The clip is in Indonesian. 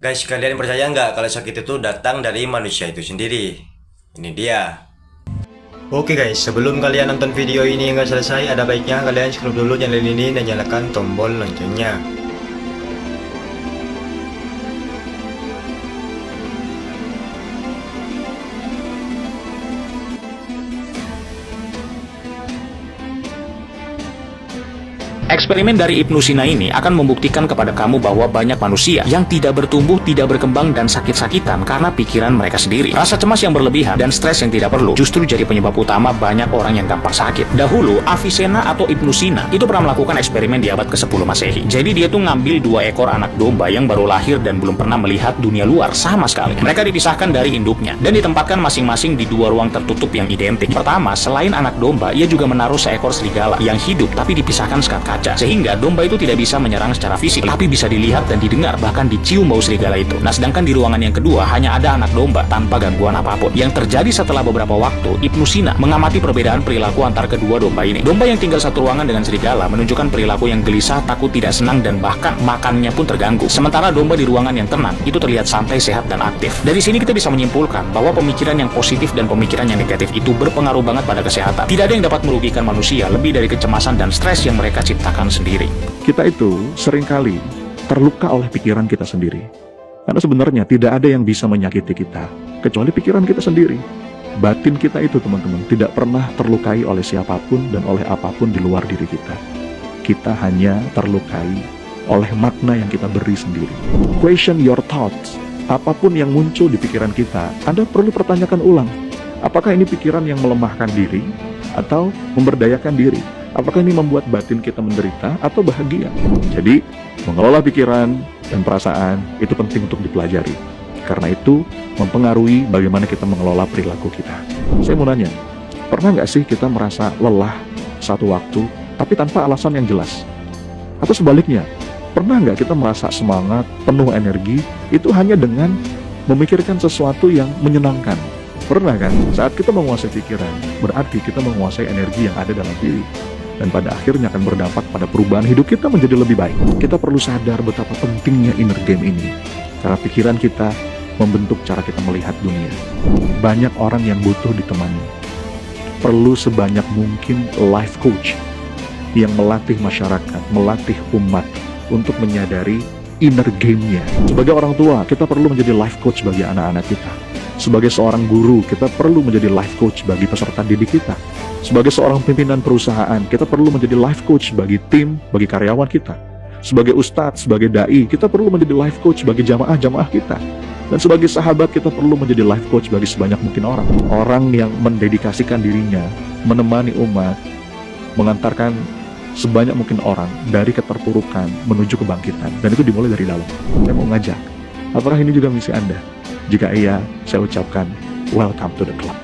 Guys, kalian percaya nggak kalau sakit itu datang dari manusia itu sendiri? Ini dia. Oke guys, sebelum kalian nonton video ini nggak selesai, ada baiknya kalian subscribe dulu channel ini dan nyalakan tombol loncengnya. Eksperimen dari Ibnu Sina ini akan membuktikan kepada kamu bahwa banyak manusia yang tidak bertumbuh, tidak berkembang, dan sakit-sakitan karena pikiran mereka sendiri. Rasa cemas yang berlebihan dan stres yang tidak perlu justru jadi penyebab utama banyak orang yang gampang sakit. Dahulu, Avicenna atau Ibnu Sina itu pernah melakukan eksperimen di abad ke-10 Masehi. Jadi dia tuh ngambil 2 ekor anak domba yang baru lahir dan belum pernah melihat dunia luar sama sekali. Mereka dipisahkan dari induknya dan ditempatkan masing-masing di 2 ruang tertutup yang identik. Pertama, selain anak domba, ia juga menaruh seekor serigala yang hidup tapi dipisahkan sekat kaca, sehingga domba itu tidak bisa menyerang secara fisik, tapi bisa dilihat dan didengar, bahkan dicium bau serigala itu. Nah, sedangkan di ruangan yang kedua hanya ada anak domba tanpa gangguan apapun. Yang terjadi setelah beberapa waktu, Ibnu Sina mengamati perbedaan perilaku antar kedua domba ini. Domba yang tinggal satu ruangan dengan serigala menunjukkan perilaku yang gelisah, takut, tidak senang, dan bahkan makannya pun terganggu. Sementara domba di ruangan yang tenang itu terlihat santai, sehat, dan aktif. Dari sini kita bisa menyimpulkan bahwa pemikiran yang positif dan pemikiran yang negatif itu berpengaruh banget pada kesehatan. Tidak ada yang dapat merugikan manusia lebih dari kecemasan dan stres yang mereka ciptakan sendiri. Kita itu seringkali terluka oleh pikiran kita sendiri. Karena sebenarnya tidak ada yang bisa menyakiti kita, kecuali pikiran kita sendiri. Batin kita itu, teman-teman, tidak pernah terlukai oleh siapapun dan oleh apapun di luar diri kita. Kita hanya terlukai oleh makna yang kita beri sendiri. Question your thoughts. Apapun yang muncul di pikiran kita, Anda perlu pertanyakan ulang. Apakah ini pikiran yang melemahkan diri atau memberdayakan diri? Apakah ini membuat batin kita menderita atau bahagia? Jadi, mengelola pikiran dan perasaan itu penting untuk dipelajari. Karena itu, mempengaruhi bagaimana kita mengelola perilaku kita. Saya mau nanya, pernah nggak sih kita merasa lelah satu waktu, tapi tanpa alasan yang jelas? Atau sebaliknya, pernah nggak kita merasa semangat, penuh energi, itu hanya dengan memikirkan sesuatu yang menyenangkan? Pernah kan? Saat kita menguasai pikiran, berarti kita menguasai energi yang ada dalam diri. Dan pada akhirnya akan berdampak pada perubahan hidup kita menjadi lebih baik. Kita perlu sadar betapa pentingnya inner game ini. Karena pikiran kita membentuk cara kita melihat dunia. Banyak orang yang butuh ditemani. Perlu sebanyak mungkin life coach yang melatih masyarakat, melatih umat untuk menyadari inner game-nya. Sebagai orang tua, kita perlu menjadi life coach bagi anak-anak kita. Sebagai seorang guru, kita perlu menjadi life coach bagi peserta didik kita. Sebagai seorang pimpinan perusahaan, kita perlu menjadi life coach bagi tim, bagi karyawan kita. Sebagai ustadz, sebagai da'i, kita perlu menjadi life coach bagi jamaah-jamaah kita. Dan sebagai sahabat, kita perlu menjadi life coach bagi sebanyak mungkin orang. Orang yang mendedikasikan dirinya, menemani umat, mengantarkan sebanyak mungkin orang dari keterpurukan menuju kebangkitan. Dan itu dimulai dari dalam. Saya mau ngajak, apakah ini juga misi Anda? Jika iya, saya ucapkan welcome to the club.